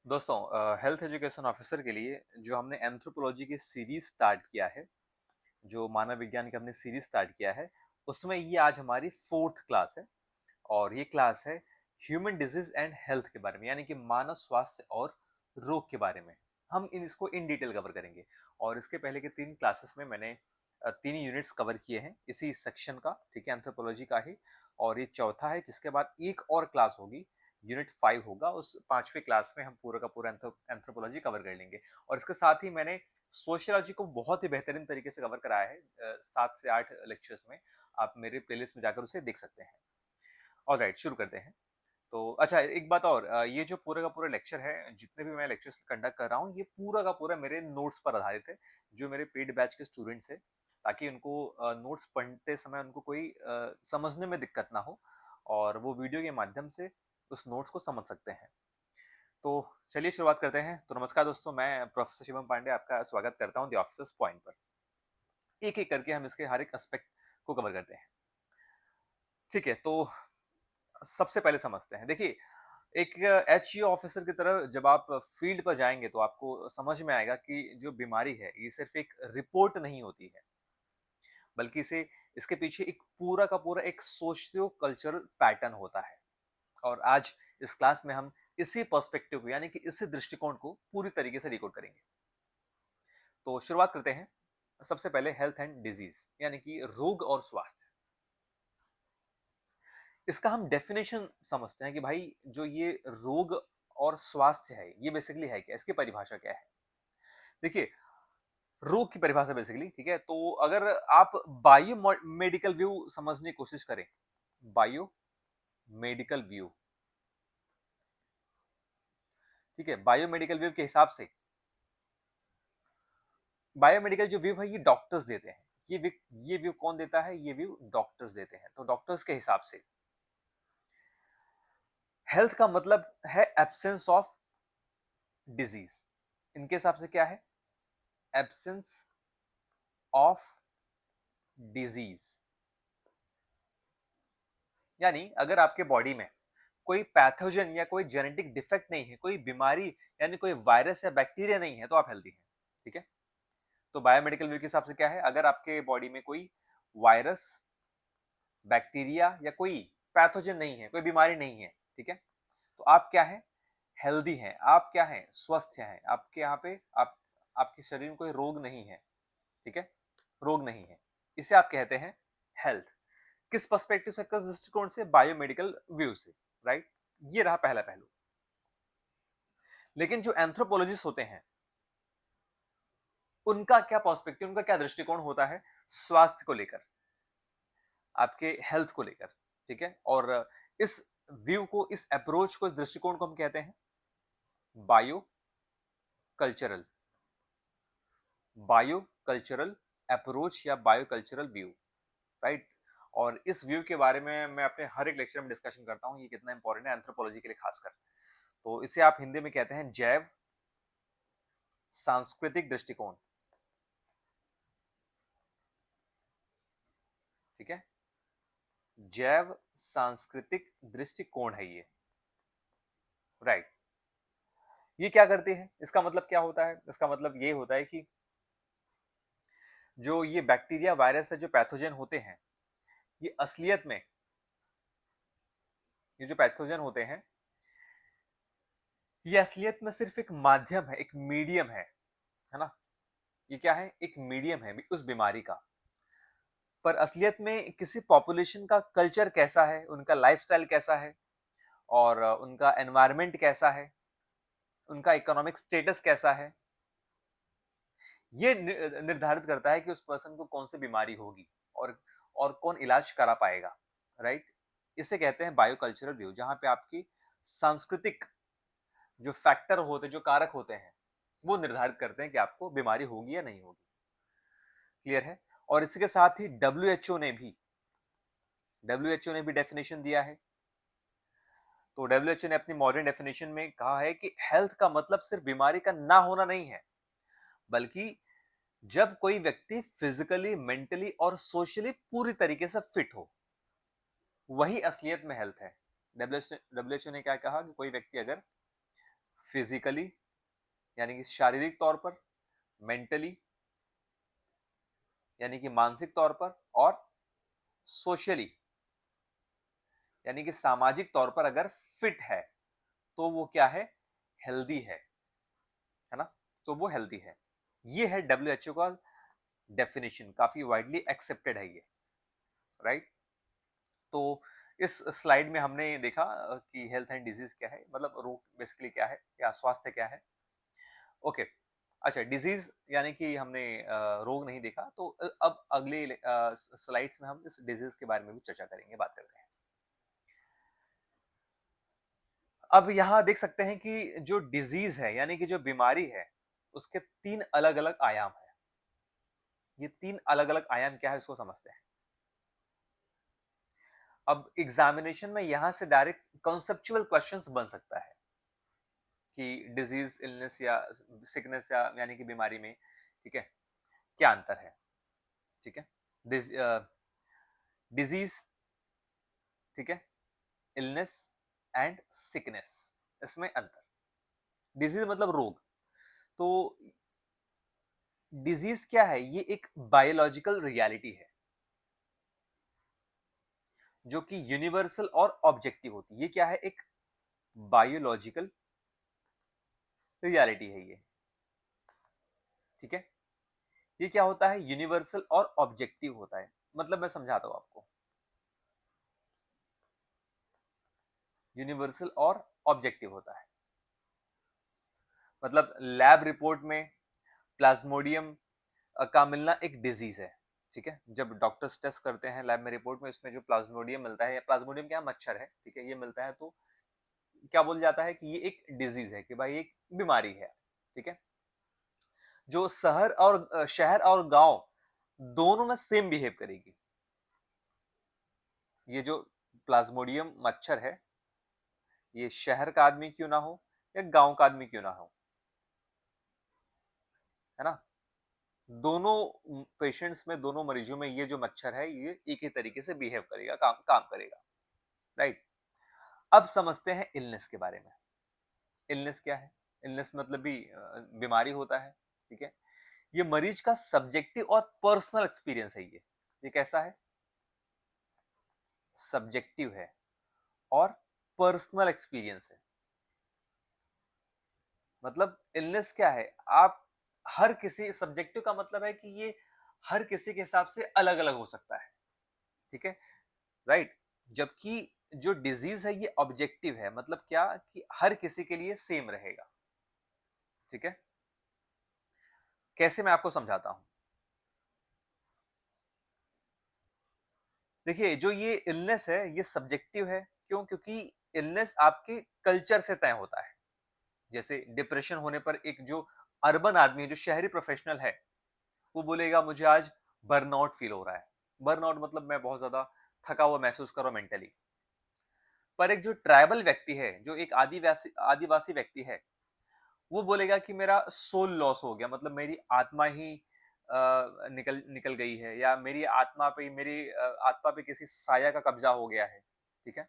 दोस्तों, health education officer के लिए जो हमने एंथ्रोपोलॉजी की सीरीज स्टार्ट किया है, जो मानव विज्ञान की हमने सीरीज स्टार्ट किया है, उसमें ये आज हमारी फोर्थ क्लास है। और ये क्लास है ह्यूमन डिजीज एंड हेल्थ के बारे में, यानी कि मानव स्वास्थ्य और रोग के बारे में। हम इसको इन डिटेल कवर करेंगे। और इसके पहले के तीन क्लासेस में मैंने तीन यूनिट्स कवर किए हैं इसी सेक्शन का, ठीक है, एंथ्रोपोलॉजी का ही। और ये चौथा है, जिसके बाद एक और क्लास होगी, यूनिट 5 होगा। उस पांचवी क्लास में हम पूरा का पूरा एंथ्रोपोलॉजी कवर कर लेंगे। और इसके साथ ही मैंने सोशियोलॉजी को बहुत ही बेहतरीन तरीके से कवर कराया है 7 से 8 लेक्चर्स में। आप मेरे प्लेलिस्ट में जाकर उसे देख सकते हैं। ऑलराइट, शुरू करते हैं। तो अच्छा, एक बात और, ये जो पूरा का पूरा लेक्चर है, जितने भी मैं लेक्चर्स कंडक्ट कर रहा हूँ, ये पूरा का पूरा मेरे नोट्स पर आधारित है, जो मेरे पेड बैच के स्टूडेंट्स हैं, ताकि उनको नोट्स पढ़ते समय उनको कोई समझने में दिक्कत ना हो, और वो वीडियो के माध्यम से उस नोट्स को समझ सकते हैं। तो चलिए शुरुआत करते हैं। तो नमस्कार दोस्तों, मैं प्रोफेसर शिवम पांडे आपका स्वागत करता हूँ द ऑफिसर्स पॉइंट पर। एक एक करके हम इसके हर एक एस्पेक्ट को कवर करते हैं। ठीक है, तो सबसे पहले समझते हैं। देखिए, एक एचईओ ऑफिसर की तरह जब आप फील्ड पर जाएंगे तो आपको समझ में आएगा कि जो बीमारी है ये सिर्फ एक रिपोर्ट नहीं होती है, बल्कि इसे इसके पीछे एक पूरा का पूरा एक सोशियो कल्चरल पैटर्न होता है। और आज इस क्लास में हम इसी पर्सपेक्टिव को, यानी कि इसी दृष्टिकोण को पूरी तरीके से डिकोड करेंगे। तो शुरुआत करते हैं। सबसे पहले हेल्थ एंड डिजीज, यानी कि रोग और स्वास्थ्य। इसका हम डेफिनेशन समझते हैं कि भाई, जो ये रोग और स्वास्थ्य है, ये बेसिकली है क्या, इसकी परिभाषा क्या है। देखिए, रोग की परिभाषा बेसिकली, ठीक है, तो अगर आप बायो मेडिकल व्यू समझने की कोशिश करें, बायो मेडिकल व्यू, ठीक है, बायो मेडिकल व्यू के हिसाब से, बायोमेडिकल जो व्यू है ये डॉक्टर्स देते हैं। ये व्यू कौन देता है? ये व्यू डॉक्टर्स देते हैं। तो डॉक्टर्स के हिसाब से हेल्थ का मतलब है एब्सेंस ऑफ डिजीज। इनके हिसाब से क्या है? Absence of disease. यानी अगर आपके बॉडी में कोई पैथोजन या कोई जेनेटिक डिफेक्ट नहीं है, कोई बीमारी यानी कोई वायरस या बैक्टीरिया नहीं है, तो आप हेल्दी हैं। ठीक है, तो बायोमेडिकल व्यू के हिसाब से क्या है? अगर आपके बॉडी में कोई वायरस, बैक्टीरिया या कोई पैथोजन नहीं है, कोई बीमारी नहीं है, ठीक है, तो आप क्या है? हेल्दी हैं। आप क्या है? स्वस्थ हैं। आपके यहाँ पे आपके शरीर में कोई रोग नहीं है। ठीक है, रोग नहीं है, इसे आप कहते हैं हेल्थ। किस पर्सपेक्टिव से, किस दृष्टिकोण से? बायोमेडिकल व्यू से, राइट। ये रहा पहला पहलू। लेकिन जो एंथ्रोपोलॉजिस्ट होते हैं, उनका क्या पर्सपेक्टिव, उनका क्या दृष्टिकोण होता है स्वास्थ्य को लेकर, आपके हेल्थ को लेकर। ठीक है, और इस व्यू को, इस अप्रोच को, इस दृष्टिकोण को हम कहते हैं bio cultural, bio cultural approach या बायो कल्चरल व्यू, राइट। और इस व्यू के बारे में मैं अपने हर एक लेक्चर में डिस्कशन करता हूँ, ये कितना इंपॉर्टेंट है एंथ्रोपोलॉजी के लिए खासकर। तो इसे आप हिंदी में कहते हैं जैव सांस्कृतिक दृष्टिकोण। ठीक है, जैव सांस्कृतिक दृष्टिकोण है ये, राइट। ये क्या करती है? इसका मतलब क्या होता है? इसका मतलब ये होता है कि जो ये बैक्टीरिया, वायरस है, जो पैथोजन होते हैं, ये असलियत में, ये जो पैथोजन होते हैं, ये असलियत में सिर्फ एक माध्यम है, एक मीडियम है ना। ये क्या है? एक मीडियम है उस बीमारी का। पर असलियत में किसी पॉपुलेशन का कल्चर कैसा है, उनका लाइफस्टाइल कैसा है, और उनका एनवायरनमेंट कैसा है, उनका इकोनॉमिक स्टेटस कैसा है, ये निर्धारित करता है कि उस पर्सन को कौन सी बीमारी होगी, और कौन इलाज करा पाएगा, राइट। इसे कहते हैं बायोकल्चरल व्यू, जहां पे आपकी सांस्कृतिक जो फैक्टर होते, जो कारक होते हैं, वो निर्धारित करते हैं कि आपको बीमारी होगी या नहीं होगी। क्लियर है? और इसके साथ ही डब्ल्यू एच ओ ने भी डेफिनेशन दिया है। तो डब्ल्यूएचओ ने अपनी मॉडर्न डेफिनेशन में कहा है कि हेल्थ का मतलब सिर्फ बीमारी का ना होना नहीं है, बल्कि जब कोई व्यक्ति फिजिकली, मेंटली और सोशली पूरी तरीके से फिट हो, वही असलियत में हेल्थ है। डब्ल्यूएचओ ने क्या कहा कि कोई व्यक्ति अगर फिजिकली यानी कि शारीरिक तौर पर, मेंटली यानी कि मानसिक तौर पर, और सोशली यानी कि सामाजिक तौर पर अगर फिट है तो वो क्या है, हेल्दी है ना, तो वो हेल्दी है। ये है डब्ल्यूएचओ का डेफिनेशन, काफी वाइडली एक्सेप्टेड है ये, राइट। तो इस स्लाइड में हमने देखा कि हेल्थ एंड डिजीज क्या है, मतलब रोग बेसिकली क्या है या स्वास्थ्य क्या है। ओके, अच्छा, डिजीज यानी कि हमने रोग नहीं देखा, तो अब अगले स्लाइड्स में हम इस डिजीज के बारे में भी चर्चा करेंगे, बात करते हैं। अब यहाँ देख सकते हैं कि जो डिजीज है यानी कि जो बीमारी है उसके तीन अलग अलग आयाम है। ये तीन अलग अलग आयाम क्या है उसको समझते हैं। अब एग्जामिनेशन में यहां से डायरेक्ट कॉन्सेप्चुअल क्वेश्चंस बन सकता है कि डिजीज, इलनेस या सिकनेस या यानी कि बीमारी में, ठीक है, क्या अंतर है, ठीक है। डिजीज, ठीक है, इलनेस एंड सिकनेस, इसमें अंतर। डिजीज मतलब रोग। तो डिजीज क्या है, ये एक बायोलॉजिकल रियलिटी है जो कि यूनिवर्सल और ऑब्जेक्टिव होती है। ये क्या है, एक बायोलॉजिकल रियलिटी है ये, ठीक है। ये क्या होता है, यूनिवर्सल और ऑब्जेक्टिव होता है। मतलब मैं समझाता हूं आपको, यूनिवर्सल और ऑब्जेक्टिव होता है। मतलब लैब रिपोर्ट में प्लाज्मोडियम का मिलना एक डिजीज है, ठीक है। जब डॉक्टर्स टेस्ट करते हैं लैब में रिपोर्ट में, इसमें जो प्लाज्मोडियम मिलता है, या प्लाज्मोडियम क्या, मच्छर है, ठीक है, ये मिलता है, तो क्या बोल जाता है कि ये एक डिजीज है, कि भाई एक बीमारी है, ठीक है। जो शहर और गांव दोनों में सेम बिहेव करेगी। ये जो प्लाज्मोडियम मच्छर है, ये शहर का आदमी क्यों ना हो या गांव का आदमी क्यों ना हो, है ना, दोनों पेशेंट्स में, दोनों मरीजों में ये जो मच्छर है ये एक ही तरीके से बिहेव करेगा, काम काम करेगा, राइट। अब समझते हैं इलनेस के बारे में। इलनेस क्या है, इलनेस मतलब भी बीमारी होता है, ठीक है। ये मरीज का सब्जेक्टिव और पर्सनल एक्सपीरियंस है। ये कैसा है, सब्जेक्टिव है और पर्सनल एक्सपीरियंस है। मतलब इलनेस क्या है, आप हर किसी, सब्जेक्टिव का मतलब है कि ये हर किसी के हिसाब से अलग अलग हो सकता है, ठीक है, राइट। जबकि जो डिजीज है ये ऑब्जेक्टिव है, मतलब क्या कि हर किसी के लिए सेम रहेगा, ठीक है। कैसे, मैं आपको समझाता हूं। देखिए, जो ये इलनेस है ये सब्जेक्टिव है, क्यों, क्योंकि इलनेस आपके कल्चर से तय होता है। जैसे डिप्रेशन होने पर एक जो अर्बन आदमी है, जो शहरी प्रोफेशनल है, वो बोलेगा मुझे आज बर्नआउट फील हो रहा है। बर्नआउट मतलब मैं बहुत ज्यादा थका हुआ महसूस कर रहा हूं मेंटली। पर एक जो ट्राइबल व्यक्ति है, जो एक आदिवासी आदिवासी व्यक्ति है, वो बोलेगा कि मेरा सोल लॉस हो गया, मतलब मेरी आत्मा ही निकल निकल गई है, या मेरी आत्मा पे किसी साया का कब्जा हो गया है, ठीक है।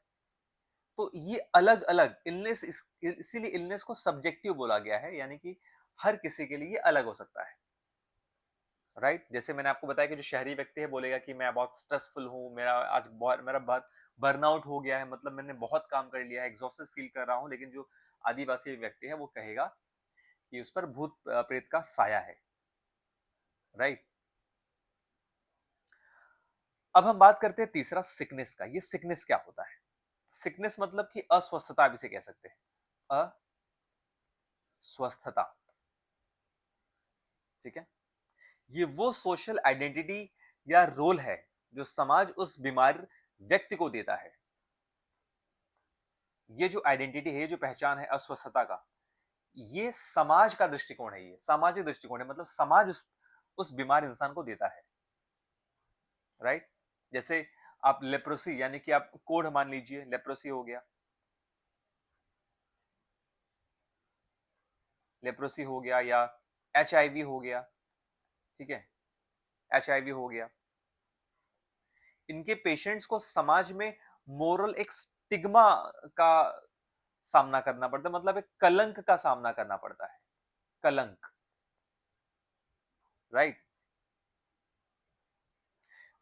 तो ये अलग अलग इलनेस, इसीलिए इलनेस को सब्जेक्टिव बोला गया है, यानी कि हर किसी के लिए अलग हो सकता है, राइट। जैसे मैंने आपको बताया कि जो शहरी व्यक्ति है बोलेगा कि मैं बहुत स्ट्रेसफुल हूँ, मेरा बहुत बर्नआउट हो गया है, मतलब मैंने बहुत काम कर लिया है, एग्जॉस्टेड फील कर रहा हूँ। लेकिन जो आदिवासी व्यक्ति है वो कहेगा कि उस पर भूत प्रेत का साया है, राइट। अब हम बात करते हैं तीसरा, सिकनेस का। ये सिकनेस क्या होता है, सिकनेस मतलब कि अस्वस्थता, आप इसे कह सकते हैं, अस्वस्थता, ठीक है। ये वो सोशल आइडेंटिटी या रोल है जो समाज उस बीमार व्यक्ति को देता है। ये जो आइडेंटिटी है, ये जो पहचान है अस्वस्थता का, ये समाज का दृष्टिकोण है, ये सामाजिक दृष्टिकोण है, मतलब समाज उस बीमार इंसान को देता है, राइट। जैसे आप लेप्रोसी यानी कि आप कोढ़ मान लीजिए, लेप्रोसी हो गया, लेप्रोसी हो गया, या एचआईवी हो गया, ठीक है, एचआईवी हो गया। इनके पेशेंट्स को समाज में मोरल एक स्टिग्मा का सामना करना पड़ता है, मतलब एक कलंक का सामना करना पड़ता है, कलंक, राइट।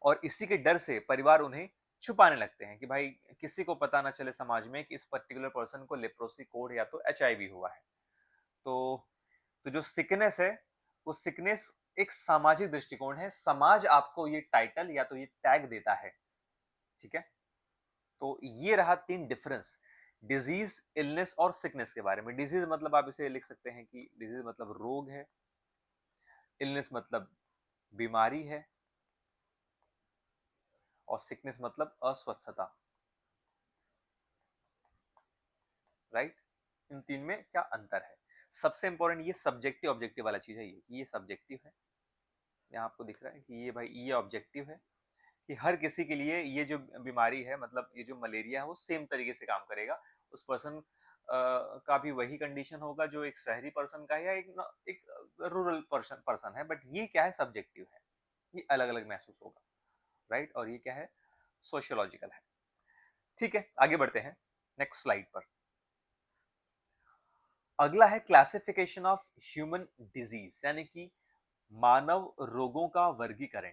और इसी के डर से परिवार उन्हें छुपाने लगते हैं कि भाई किसी को पता ना चले समाज में कि इस पर्टिकुलर पर्सन को लेप्रोसी कोड या तो एचआईवी हुआ है। तो जो सिकनेस है, वो सिकनेस एक सामाजिक दृष्टिकोण है। समाज आपको ये टाइटल या तो ये टैग देता है, ठीक है। तो ये रहा 3 डिफरेंस डिजीज, इलनेस और सिकनेस के बारे में। डिजीज मतलब आप इसे लिख सकते हैं कि डिजीज मतलब रोग है, इलनेस मतलब बीमारी है, और सिकनेस मतलब अस्वस्थता, राइट। इन तीन में क्या अंतर है? सबसे इंपॉर्टेंट ये सब्जेक्टिव ऑब्जेक्टिव वाला चीज है, ये सब्जेक्टिव है। यहाँ आपको दिख रहा है कि ये भाई ये ऑब्जेक्टिव है कि हर किसी के लिए ये जो बीमारी है, मतलब ये जो मलेरिया है, वो सेम तरीके से काम करेगा। उस पर्सन का भी वही कंडीशन होगा जो एक शहरी पर्सन का है या एक रूरल पर्सन है, बट ये क्या है, सब्जेक्टिव है, ये अलग अलग महसूस होगा, राइट। और ये क्या है, सोशियोलॉजिकल है। ठीक है, आगे बढ़ते हैं नेक्स्ट स्लाइड पर। अगला है क्लासिफिकेशन ऑफ ह्यूमन डिजीज, यानी कि मानव रोगों का वर्गीकरण।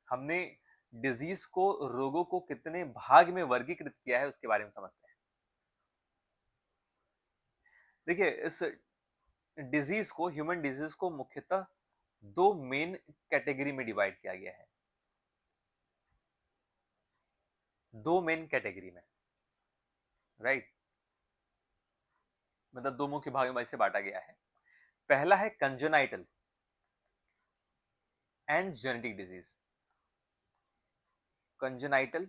हमने डिजीज को, रोगों को कितने भाग में वर्गीकृत किया है उसके बारे में समझते हैं। देखिए, इस डिजीज को, ह्यूमन डिजीज को मुख्यतः 2 मेन कैटेगरी में डिवाइड किया गया है। 2 मेन कैटेगरी में, राइट। मतलब 2 मुख्य भागों में इसे बांटा गया है। पहला है congenital and genetic disease. Congenital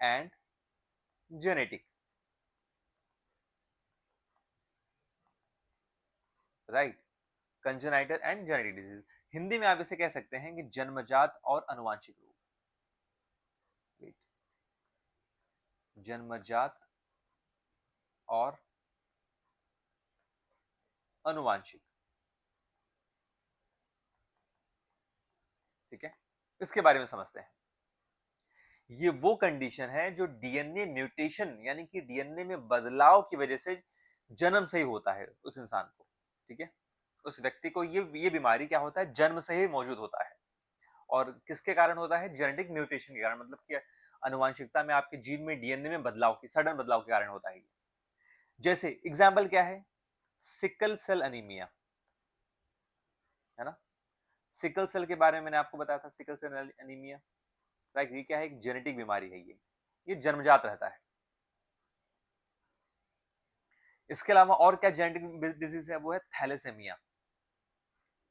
and genetic, right. Congenital and genetic disease, Hindi में आप इसे कह सकते हैं कि जन्मजात और अनुवांशिक रोग, राइट। जन्मजात और अनुवांशिक, ठीक है। इसके बारे में समझते हैं। ये वो कंडीशन है जो डीएनए म्यूटेशन, यानी कि डीएनए में बदलाव की वजह से जन्म से ही होता है उस इंसान को, ठीक है। उस व्यक्ति को ये बीमारी क्या होता है, जन्म से ही मौजूद होता है। और किसके कारण होता है, जेनेटिक म्यूटेशन के कारण, मतलब कि अनुवांशिकता में आपके जीन में, डीएनए में बदलाव की, सडन बदलाव के कारण होता है। जैसे एग्जाम्पल क्या है, सिकल सेल अनीमिया, है ना। सिकल सेल के बारे में मैंने आपको बताया था, सिकल सेल अनीमिया, राइट। ये क्या है, एक जेनेटिक बीमारी है, ये जन्मजात रहता है। इसके अलावा और क्या जेनेटिक डिजीज है, वो है थैलेसेमिया,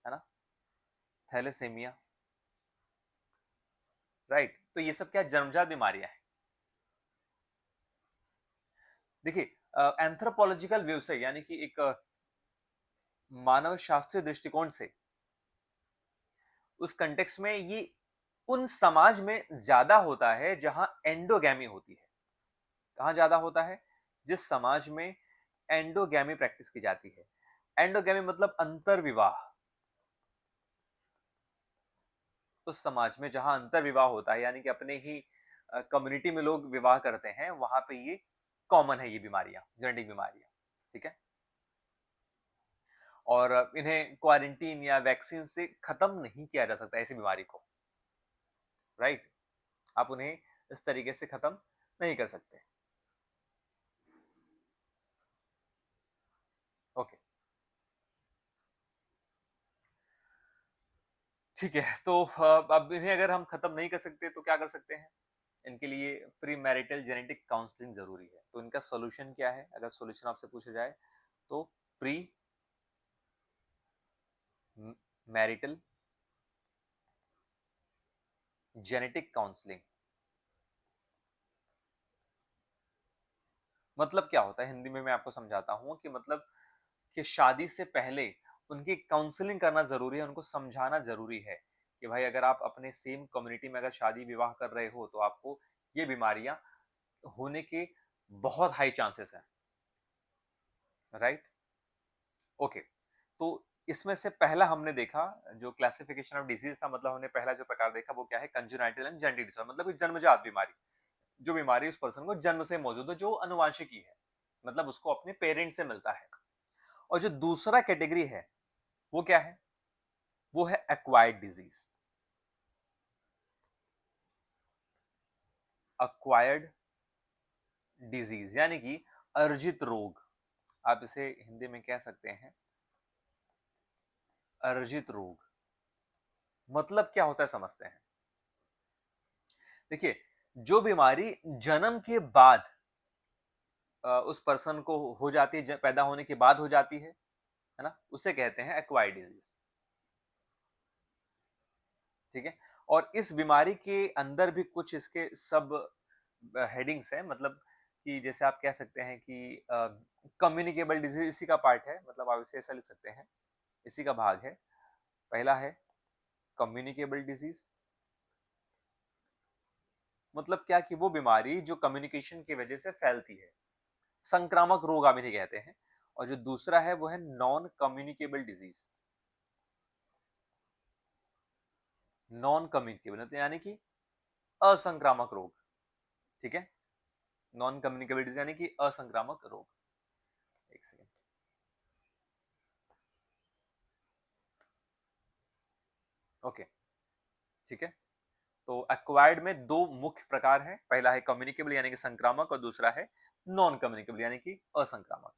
है ना, थैलेसेमिया, राइट। तो ये सब क्या जन्मजात बीमारियां हैं। देखिए, एंथ्रोपोलॉजिकल व्यू से, यानी कि एक मानव शास्त्रीय दृष्टिकोण से, उस कंटेक्स्ट में ये उन समाज में ज्यादा होता है जहां एंडोगैमी होती है। कहां ज्यादा होता है, जिस समाज में एंडोगैमी प्रैक्टिस की जाती है। एंडोगैमी मतलब अंतर विवाह। उस समाज में जहां अंतर विवाह होता है, यानी कि अपने ही कम्युनिटी में लोग विवाह करते हैं, वहां पे ये कॉमन है, ये बीमारियां, जेनेटिक बीमारियां, ठीक है। और इन्हें क्वारंटीन या वैक्सीन से खत्म नहीं किया जा सकता, ऐसी बीमारी को, राइट। आप उन्हें इस तरीके से खत्म नहीं कर सकते। ओके, ठीक है। तो अब इन्हें अगर हम खत्म नहीं कर सकते तो क्या कर सकते हैं, इनके लिए प्री मैरिटल जेनेटिक काउंसलिंग जरूरी है। तो इनका सॉल्यूशन क्या है, अगर सॉल्यूशन आपसे पूछा जाए तो प्री मैरिटल जेनेटिक काउंसलिंग। मतलब क्या होता है, हिंदी में मैं आपको समझाता हूं कि मतलब कि शादी से पहले उनकी काउंसलिंग करना जरूरी है, उनको समझाना जरूरी है कि भाई अगर आप अपने सेम कम्युनिटी में अगर शादी विवाह कर रहे हो तो आपको ये बीमारियां होने के बहुत हाई चांसेस हैं, राइट। ओके, तो इसमें से पहला हमने देखा जो क्लासिफिकेशन ऑफ डिजीज था, मतलब हमने पहला जो प्रकार देखा वो क्या है, कंजेनाइटल एंड जेनेटिक डिसऑर्डर, मतलब कोई जन्मजात बीमारी। जो बीमारी उस पर्सन को जन्म से मौजूद है, जो अनुवांशिकी है, मतलब उसको अपने पेरेंट से मिलता है। और जो दूसरा कैटेगरी है वो क्या है? वो है एक्वायर्ड डिजीज। एक्वायर्ड डिजीज यानी कि अर्जित रोग, आप इसे हिंदी में कह सकते हैं अर्जित रोग। मतलब क्या होता है समझते हैं। देखिए, जो बीमारी जन्म के बाद उस पर्सन को हो जाती है, पैदा होने के बाद हो जाती है ना, उसे कहते हैं एक्वायर्ड डिजीज। ठीक है। और इस बीमारी के अंदर भी कुछ इसके सब हेडिंग्स हैं, मतलब कि जैसे आप कह सकते हैं कि कम्युनिकेबल डिजीज इसी का पार्ट है, मतलब आप इसे ऐसा लिख सकते हैं, इसी का भाग है। पहला है कम्युनिकेबल डिजीज, मतलब क्या कि वो बीमारी जो कम्युनिकेशन की वजह से फैलती है, संक्रामक रोग आप इन्हें कहते हैं। और जो दूसरा है वो है non communicable disease. Non communicable यानी कि असंक्रामक रोग। ठीक है। नॉन कम्युनिकेबल डिजीज यानी कि असंक्रामक रोग। एक सेकेंड। ओके। ठीक है। तो एक्वायर्ड में दो मुख्य प्रकार हैं, पहला है कम्युनिकेबल यानी कि संक्रामक, और दूसरा है नॉन कम्युनिकेबल यानी कि असंक्रामक।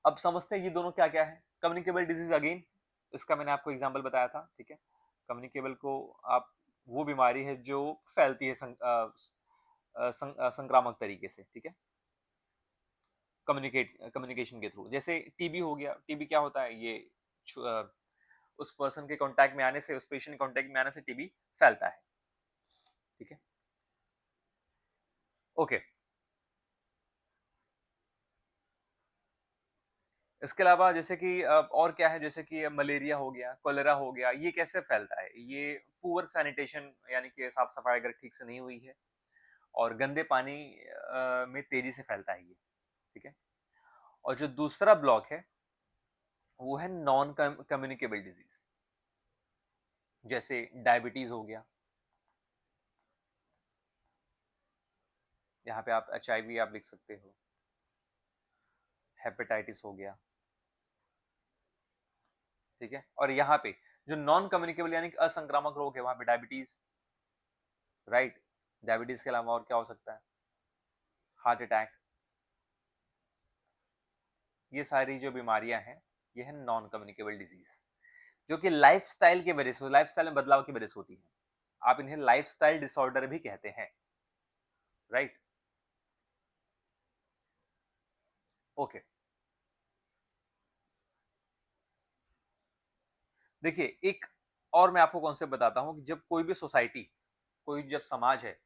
अब समझते हैं ये दोनों क्या क्या है। कम्युनिकेबल डिजीज, अगेन इसका मैंने आपको एग्जांपल बताया था। ठीक है। कम्युनिकेबल को आप, वो बीमारी है जो फैलती है संक्रामक तरीके से। ठीक है। कम्युनिकेशन के थ्रू, जैसे टीबी हो गया। टीबी क्या होता है? ये उस पर्सन के कांटेक्ट में आने से, उस पेशेंट के कांटेक्ट में आने से टीबी फैलता है। ठीक है। ओके। इसके अलावा जैसे कि और क्या है, जैसे कि मलेरिया हो गया, कोलेरा हो गया। ये कैसे फैलता है? ये पुअर सैनिटेशन यानी कि साफ सफाई अगर ठीक से नहीं हुई है, और गंदे पानी में तेजी से फैलता है ये। ठीक है। और जो दूसरा ब्लॉक है वो है नॉन कम्युनिकेबल डिजीज, जैसे डायबिटीज हो गया। यहाँ पे आप HIV आप लिख सकते हो, हेपेटाइटिस हो गया। ठीक है। और यहाँ पे जो नॉन कम्युनिकेबल यानी कि असंक्रामक रोग है, वहां पे डायबिटीज, राइट। डायबिटीज के अलावा और क्या हो सकता है? Heart attack. ये सारी जो बीमारियां हैं, ये है नॉन कम्युनिकेबल डिजीज, जो कि लाइफस्टाइल की वजह से, लाइफस्टाइल में बदलाव की वजह से होती है। आप इन्हें लाइफस्टाइल डिसऑर्डर भी कहते हैं, राइट। ओके। देखिए, एक और मैं आपको कॉन्सेप्ट बताता हूं कि जब कोई भी सोसाइटी, कोई जब समाज है,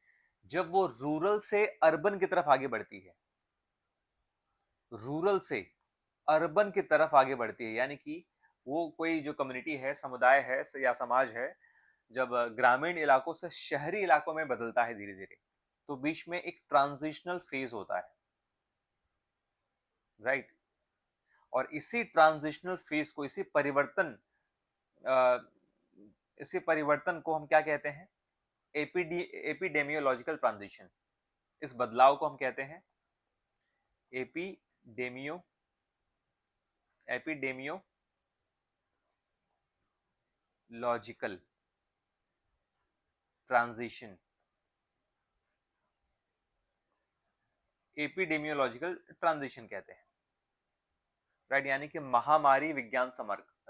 जब वो रूरल से अर्बन की तरफ आगे बढ़ती है, रूरल से अर्बन की तरफ आगे बढ़ती है, यानी कि वो कोई जो कम्युनिटी है, समुदाय है या समाज है, जब ग्रामीण इलाकों से शहरी इलाकों में बदलता है धीरे धीरे, तो बीच में एक ट्रांजिशनल फेज होता है, राइट। और इसी ट्रांजिशनल फेज को, अ, इसी परिवर्तन को हम क्या कहते हैं? Epidemiological transition. इस बदलाव को हम कहते हैं एपिडेमियो एपिडेमियोलॉजिकल ट्रांजिशन। एपिडेमियोलॉजिकल ट्रांजिशन कहते हैं, राइट। यानी कि महामारी विज्ञान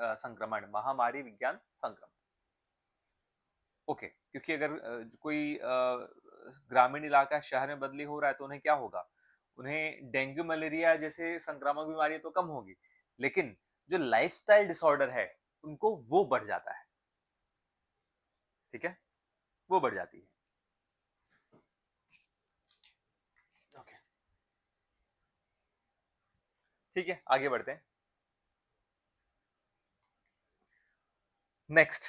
संक्रमण, महामारी विज्ञान संक्रमण। ओके। क्योंकि अगर कोई ग्रामीण इलाका शहर में बदली हो रहा है, तो उन्हें क्या होगा? उन्हें डेंगू मलेरिया जैसे संक्रामक बीमारी तो कम होगी, लेकिन जो लाइफस्टाइल डिसऑर्डर है, उनको वो बढ़ जाता है। ठीक है। वो बढ़ जाती है। ओके। ठीक है, आगे बढ़ते हैं। नेक्स्ट।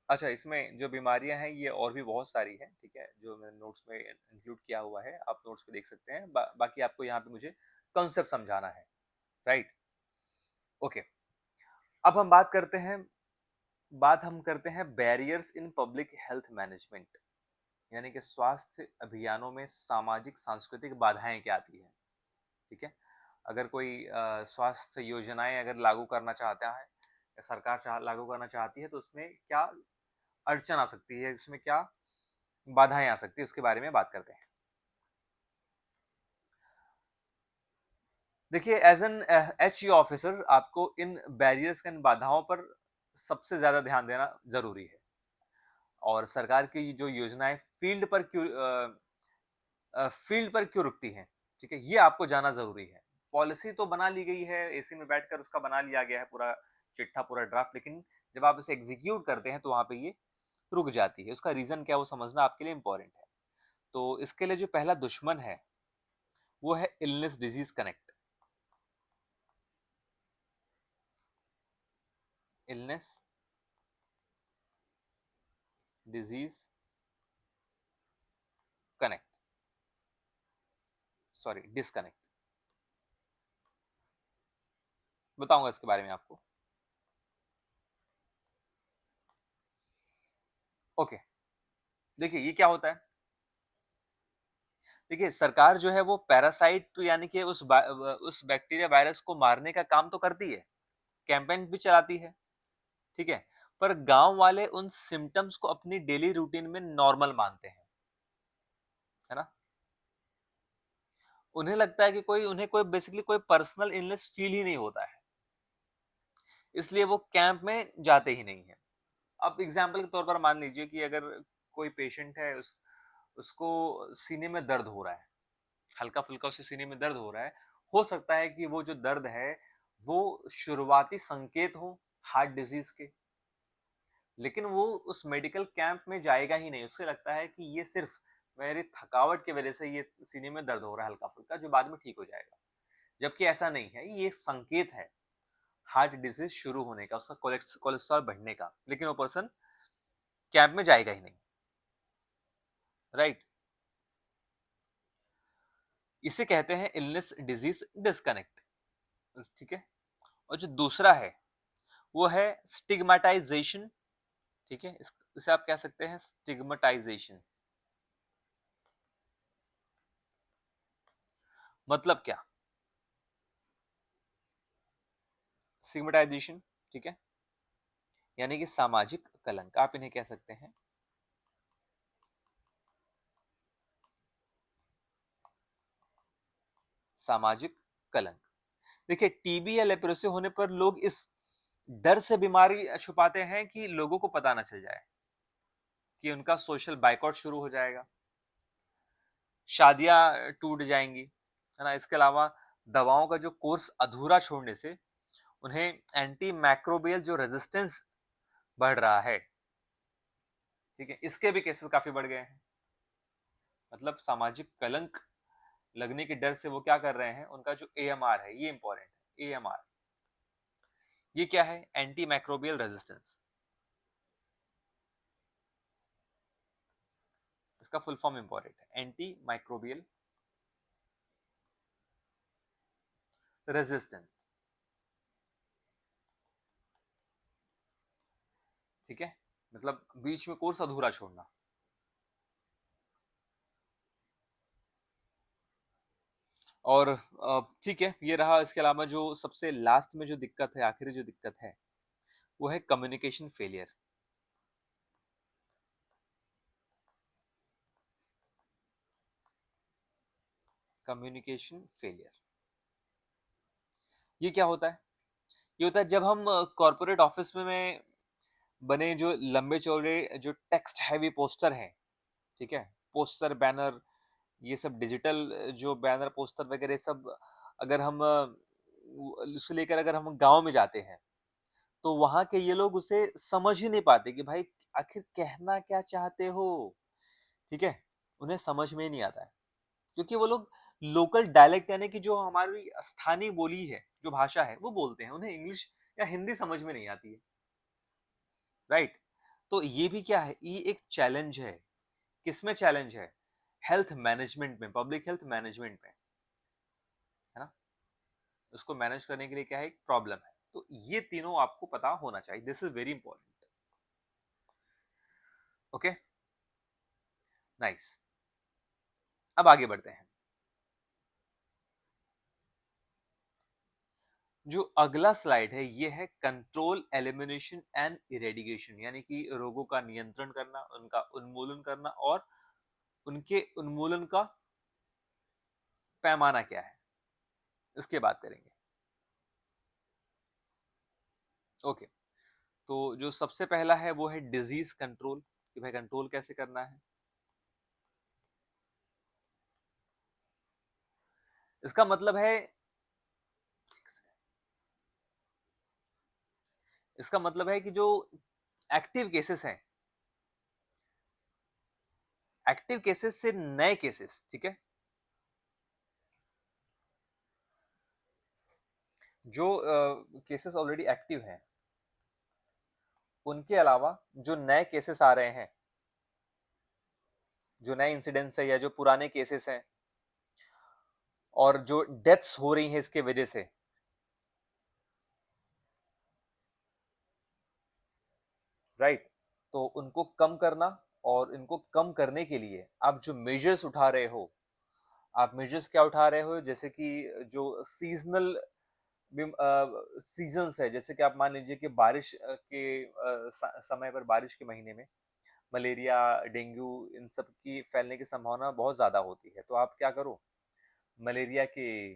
अच्छा, इसमें जो बीमारियां हैं ये और भी बहुत सारी हैं। ठीक है, जो मैंने नोट्स में इंक्लूड किया हुआ है, आप नोट्स पे देख सकते हैं। बाकी आपको यहाँ पे मुझे कॉन्सेप्ट समझाना है, राइट। ओके। अब हम बात हम करते हैं barriers in public health management, यानी कि स्वास्थ्य अभियानों में सामाजिक सांस्कृतिक बाधाएं क्या आती हैं। ठीक है, अगर कोई स्वास्थ्य योजनाएं अगर लागू करना चाहता है या सरकार लागू करना चाहती है तो उसमें क्या अड़चन आ सकती है, इसमें क्या बाधाएं आ सकती है, उसके बारे में बात करते हैं। देखिए, एज एन एच ऑफिसर आपको इन बैरियर्स, इन बाधाओं पर सबसे ज्यादा ध्यान देना जरूरी है। और सरकार की जो योजनाएं फील्ड पर क्यों रुकती हैं, ठीक है, ये आपको जानना जरूरी है। पॉलिसी तो बना ली गई है, एसी में बैठकर उसका बना लिया गया है पूरा चिट्ठा, पूरा ड्राफ्ट, लेकिन जब आप इसे एग्जीक्यूट करते हैं तो वहां पे ये रुक जाती है। उसका रीजन क्या है वो समझना आपके लिए इंपॉर्टेंट है। तो इसके लिए जो पहला दुश्मन है वो है illness disease connect. Illness disease connect, sorry disconnect, बताऊंगा इसके बारे में आपको। ओके, देखिए ये क्या होता है। देखिए, सरकार जो है वो पैरासाइट यानी कि उस बैक्टीरिया वायरस को मारने का काम तो करती है, कैंपेन भी चलाती है, ठीक है, पर गांव वाले उन सिम्टम्स को अपनी डेली रूटीन में नॉर्मल मानते हैं, है ना। उन्हें लगता है कि उन्हें कोई बेसिकली कोई पर्सनल इलनेस फील ही नहीं होता है, इसलिए वो कैंप में जाते ही नहीं है। अब एग्जाम्पल के तौर पर मान लीजिए कि अगर कोई पेशेंट है, उसको सीने में दर्द हो रहा है, हल्का फुल्का उसे सीने में दर्द हो रहा है, हो सकता है कि वो जो दर्द है वो शुरुआती संकेत हो हार्ट डिजीज के, लेकिन वो उस मेडिकल कैंप में जाएगा ही नहीं। उससे लगता है कि ये सिर्फ मेरी थकावट की वजह से ये सीने में दर्द हो रहा है हल्का फुल्का, जो बाद में ठीक हो जाएगा। जबकि ऐसा नहीं है, ये एक संकेत है हार्ट डिजीज शुरू होने का, उसका कोलेस्ट्रॉल बढ़ने का, लेकिन वो पर्सन कैंप में जाएगा ही नहीं। राइट, इसे कहते हैं इलनेस डिजीज डिस्कनेक्ट। ठीक है, और जो दूसरा है वो है स्टिग्मेटाइजेशन। ठीक है, इसे आप कह सकते हैं स्टिग्मेटाइजेशन। मतलब क्या स्टिग्मेटाइजेशन, ठीक है, यानी कि सामाजिक कलंक आप इन्हें कह सकते हैं। सामाजिक कलंक, देखिए टीबी या लेप्रोसी होने पर लोग इस डर से बीमारी छुपाते हैं कि लोगों को पता ना चल जाए, कि उनका सोशल बाइकआउट शुरू हो जाएगा, शादियां टूट जाएंगी, है ना। इसके अलावा दवाओं का जो कोर्स अधूरा छोड़ने से उन्हें एंटी मैक्रोबियल जो रेजिस्टेंस बढ़ रहा है, ठीक है, इसके भी केसेस काफी बढ़ गए हैं। मतलब सामाजिक कलंक लगने के डर से वो क्या कर रहे हैं, उनका जो एएमआर है, ये इंपॉर्टेंट है। एएमआर ये क्या है, एंटी मैक्रोबियल रेजिस्टेंस, इसका फुल फॉर्म इंपॉर्टेंट है, एंटी माइक्रोबियल रेजिस्टेंस। ठीक है, मतलब बीच में कोर्स अधूरा छोड़ना। और ठीक है, ये रहा। इसके अलावा जो सबसे लास्ट में जो दिक्कत है, आखिरी जो दिक्कत है, वो है कम्युनिकेशन फेलियर। कम्युनिकेशन फेलियर ये क्या होता है, ये होता है जब हम कॉर्पोरेट ऑफिस में बने जो लंबे चौड़े जो टेक्स्ट हैवी पोस्टर हैं, ठीक है, पोस्टर बैनर, ये सब डिजिटल जो बैनर पोस्टर वगैरह सब, अगर हम उसे लेकर अगर हम गांव में जाते हैं तो वहां के ये लोग उसे समझ ही नहीं पाते कि भाई आखिर कहना क्या चाहते हो। ठीक है, उन्हें समझ में ही नहीं आता है, क्योंकि वो लोग लोकल डायलेक्ट यानी कि जो हमारी स्थानीय बोली है, जो भाषा है वो बोलते हैं, उन्हें इंग्लिश या हिंदी समझ में नहीं आती है। राइट, तो ये भी क्या है, ये एक चैलेंज है। किसमें चैलेंज है, हेल्थ मैनेजमेंट में, पब्लिक हेल्थ मैनेजमेंट में, है ना। उसको मैनेज करने के लिए क्या है, एक प्रॉब्लम है। तो ये तीनों आपको पता होना चाहिए, this is very important. Okay, nice. अब आगे बढ़ते हैं। जो अगला स्लाइड है ये है कंट्रोल, एलिमिनेशन एंड इरेडिकेशन, यानी कि रोगों का नियंत्रण करना, उनका उन्मूलन करना और उनके उन्मूलन का पैमाना क्या है, इसके बात करेंगे। ओके, तो जो सबसे पहला है वो है डिजीज कंट्रोल, कि भाई कंट्रोल कैसे करना है। इसका मतलब है, इसका मतलब है कि जो एक्टिव केसेस हैं, एक्टिव केसेस से नए केसेस, ठीक है, जो केसेस ऑलरेडी एक्टिव हैं उनके अलावा जो नए केसेस आ रहे हैं, जो नए इंसिडेंट्स है या जो पुराने केसेस हैं और जो डेथ्स हो रही हैं इसके वजह से, राइट, तो उनको कम करना, और इनको कम करने के लिए आप जो मेजर्स उठा रहे हो, आप मेजर्स क्या उठा रहे हो, जैसे कि जो सीजनल सीजन्स है, जैसे कि आप मान लीजिए कि बारिश के समय पर, बारिश के महीने में मलेरिया, डेंगू, इन सब की फैलने की संभावना बहुत ज्यादा होती है। तो आप क्या करो, मलेरिया के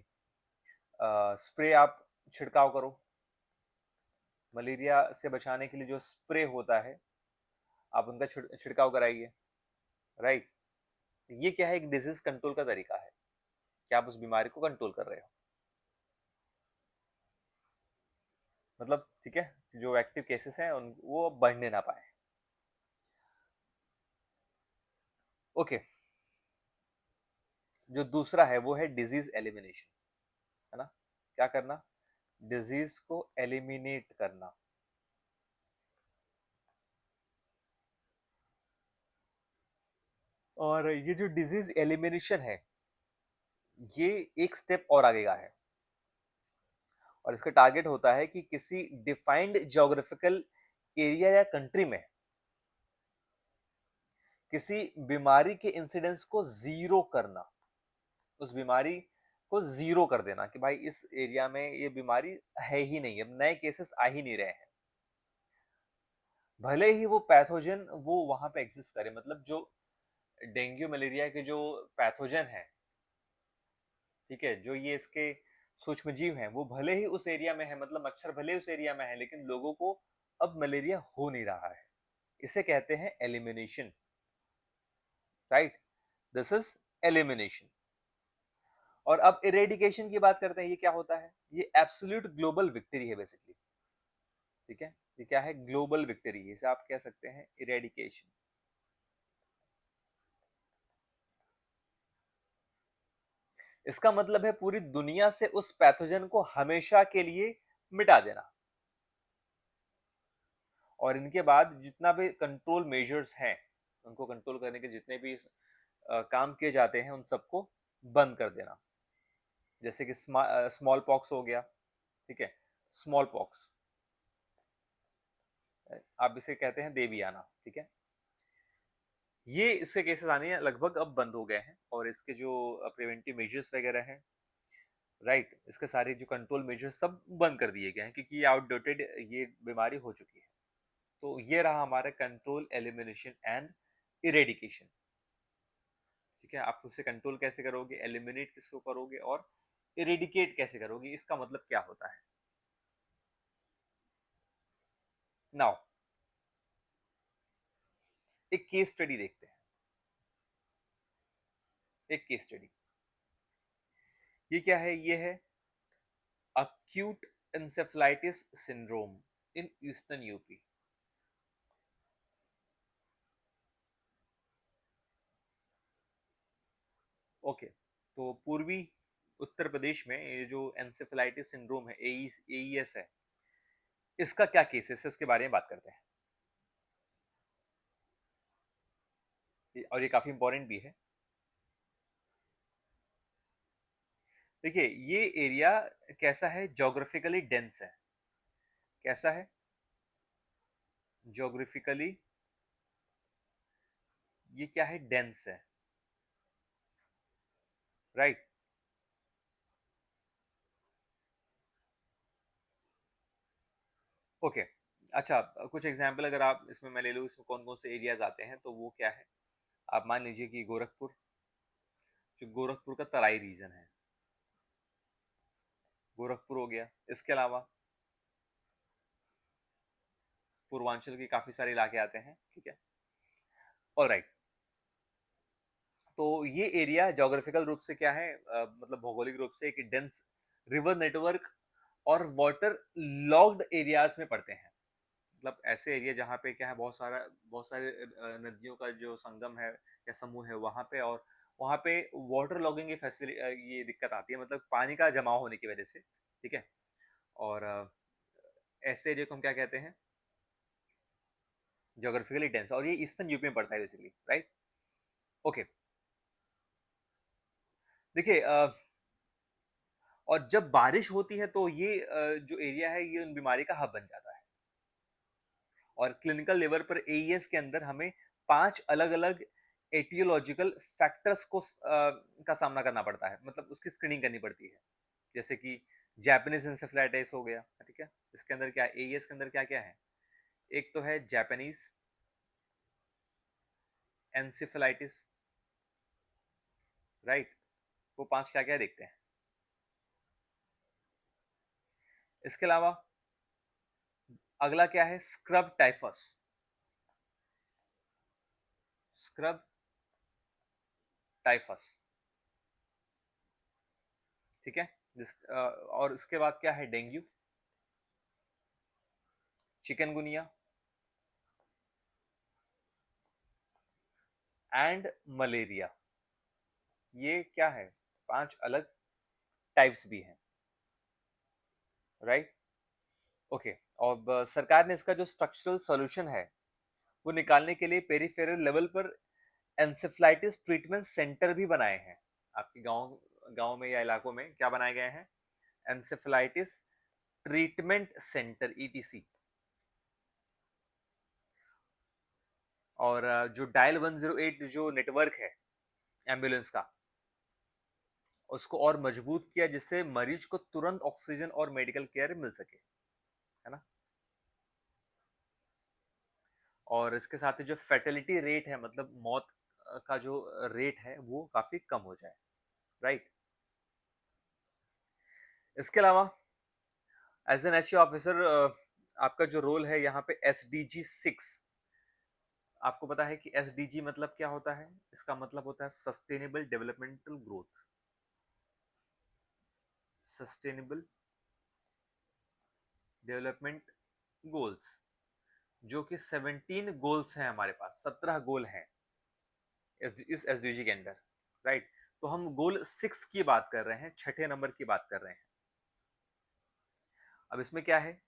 स्प्रे आप छिड़काव करो, मलेरिया से बचाने के लिए जो स्प्रे होता है आप उनका छिड़काव कराइए, राइट। ये क्या है, एक डिजीज कंट्रोल का तरीका है कि आप उस बीमारी को कंट्रोल कर रहे हो, मतलब ठीक है, जो एक्टिव केसेस हैं उन वो बढ़ने ना पाए। ओके, जो दूसरा है वो है डिजीज एलिमिनेशन, है ना, क्या करना, डिजीज को एलिमिनेट करना। और ये जो डिजीज एलिमिनेशन है ये एक स्टेप और आगे का है, और इसका टारगेट होता है कि किसी डिफाइंड ज्योग्राफिकल एरिया या कंट्री में किसी बीमारी के इंसिडेंस को जीरो करना, उस बीमारी को जीरो कर देना कि भाई इस एरिया में ये बीमारी है ही नहीं, अब नए केसेस आ ही नहीं रहे हैं, भले ही वो पैथोजन वो वहां पे एग्जिस्ट करे, मतलब जो डेंगू मलेरिया के जो पैथोजन है, ठीक है, जो ये इसके सूक्ष्म जीव हैं वो भले ही उस एरिया में है, मतलब मच्छर भले ही उस एरिया में है, लेकिन लोगों को अब मलेरिया हो नहीं रहा है, इसे कहते हैं elimination, right, this is elimination. और अब इरेडिकेशन की बात करते हैं, ये क्या होता है, ये एब्सोल्यूट ग्लोबल विक्ट्री है बेसिकली, ठीक है, ये क्या है, ग्लोबल विक्ट्री, इसे आप कह सकते हैं इरेडिकेशन। इसका मतलब है पूरी दुनिया से उस पैथोजन को हमेशा के लिए मिटा देना, और इनके बाद जितना भी कंट्रोल मेजर्स हैं, उनको कंट्रोल करने के जितने भी काम किए जाते हैं उन सबको बंद कर देना, जैसे कि स्मॉल पॉक्स हो गया, ठीक है, स्मॉल पॉक्स, आप इसे कहते हैं देवियाना, ठीक है, ये इसके केसेस आने लगभग अब बंद हो गए हैं, और इसके जो प्रिवेंटिव मेजर्स वगैरह हैं, राइट, इसके सारे जो कंट्रोल मेजर्स सब बंद कर दिए गए हैं, क्योंकि ये आउटडेटेड ये बीमारी हो चुकी है। तो ये रहा हमारा कंट्रोल, एलिमिनेशन एंड इरेडिकेशन, ठीक है, आप उसे कंट्रोल कैसे करोगे, एलिमिनेट किसको करोगे और इरेडिकेट कैसे करोगे, इसका मतलब क्या होता है। नाउ एक केस स्टडी देखते हैं, एक केस स्टडी, ये क्या है, ये है acute encephalitis syndrome in eastern UP. Okay, तो पूर्वी उत्तर प्रदेश में ये जो एनसेफेलाइटिस सिंड्रोम है, एईएस है, इसका क्या केसेस है उसके बारे में बात करते हैं। और ये काफी इंपॉर्टेंट भी है। देखिए ये एरिया कैसा है, ज्योग्राफिकली डेंस है, कैसा है? ज्योग्राफिकली ये क्या है? डेंस है, राइट? ओके। अच्छा, कुछ एग्जांपल अगर आप इसमें मैं ले लूँ, इसमें कौन कौन से एरियाज आते हैं, तो वो क्या है? आप मान लीजिए कि गोरखपुर, जो गोरखपुर का तराई रीजन है, गोरखपुर हो गया। इसके अलावा पूर्वांचल के काफी सारे इलाके आते हैं, ठीक है? ऑलराइट। तो ये एरिया ज्योग्राफिकल रूप से क्या है, मतलब भौगोलिक रूप से एक डेंस रिवर नेटवर्क और वाटर लॉग्ड एरियाज में पड़ते हैं। मतलब ऐसे एरिया जहाँ पे क्या है, बहुत सारे नदियों का जो संगम है या समूह है वहाँ पे, और वहाँ पे वाटर लॉगिंग की फैसिलिटी, ये दिक्कत आती है, मतलब पानी का जमाव होने की वजह से, ठीक है? और ऐसे एरिया को हम क्या कहते हैं? Geographically dense. और ये ईस्टर्न यूपी में पड़ता है बेसिकली, राइट? ओके। देखिए, और जब बारिश होती है तो ये जो एरिया है ये उन बीमारी का हब बन जाता है। और क्लिनिकल लेवल पर एईएस के अंदर हमें 5 अलग-अलग एटियोलॉजिकल फैक्टर्स का सामना करना पड़ता है, मतलब उसकी स्क्रीनिंग करनी पड़ती है। जैसे कि जापानीज इंसेफेलाइटिस हो गया, ठीक है? इसके अंदर क्या एईएस के अंदर क्या-क्या है? एक तो है जापानीज एंसेफेलाइटिस, राइट? वो 5 क्या-क्या देखते हैं। इसके अलावा अगला क्या है? Scrub typhus. स्क्रब टाइफस, ठीक है? और इसके बाद क्या है? Dengue, chikungunya and malaria. ये क्या है? 5 अलग टाइप्स भी हैं, राइट? ओके। अब सरकार ने इसका जो स्ट्रक्चरल सॉल्यूशन है वो निकालने के लिए पेरिफेरल लेवल पर एंसेफ्लाइटिस ट्रीटमेंट सेंटर भी बनाए हैं। आपके गांव गांव में या इलाकों में क्या बनाए गए हैं? एंसेफ्लाइटिस ट्रीटमेंट सेंटर, ईटीसी। और जो डायल 108 जो नेटवर्क है एम्बुलेंस का, उसको और मजबूत किया जिससे मरीज को तुरंत ऑक्सीजन और मेडिकल केयर मिल सके, है ना? और इसके साथ ही जो फैटेलिटी रेट है, मतलब मौत का जो रेट है वो काफी कम हो जाए, राइट? इसके अलावा एज एन एचए ऑफिसर आपका जो रोल है यहाँ पे SDG 6। आपको पता है कि SDG मतलब क्या होता है? इसका मतलब होता है sustainable developmental growth, sustainable development goals, जो कि 17 गोल्स हैं हमारे पास, 17 गोल हैं इस SDG के अंदर, राइट? तो हम गोल 6 की बात कर रहे हैं, छठे नंबर की बात कर रहे हैं। अब इसमें क्या है?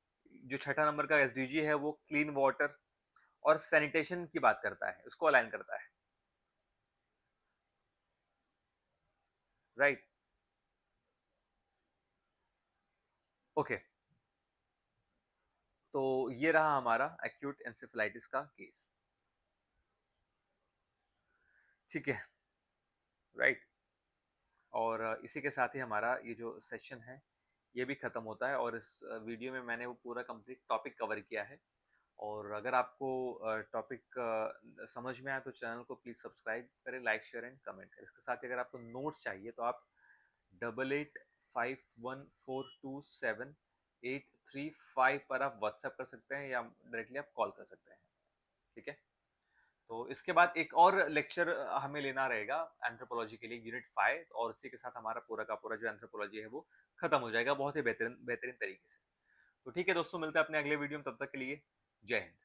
जो छठा नंबर का SDG है वो क्लीन वाटर और सैनिटेशन की बात करता है, उसको अलाइन करता है, राइट? ओके। तो ये रहा हमारा एक्यूट एंसेफेलाइटिस का केस, ठीक है? राइट। और इसी के साथ ही हमारा ये जो सेशन है ये भी खत्म होता है, और इस वीडियो में मैंने वो पूरा कंप्लीट टॉपिक कवर किया है। और अगर आपको टॉपिक समझ में आए तो चैनल को प्लीज़ सब्सक्राइब करें, लाइक शेयर एंड कमेंट करें। इसके साथ ही अगर आपको नोट्स चाहिए तो आप 8851427835 पर आप व्हाट्सएप कर सकते हैं या डायरेक्टली आप कॉल कर सकते हैं, ठीक है? तो इसके बाद एक और लेक्चर हमें लेना रहेगा एंथ्रोपोलॉजी के लिए, यूनिट 5, और उसी के साथ हमारा पूरा का पूरा जो एंथ्रोपोलॉजी है वो खत्म हो जाएगा बहुत ही बेहतरीन बेहतरीन तरीके से। तो ठीक है दोस्तों, मिलते हैं अपने अगले वीडियो में, तब तक के लिए जय हिंद।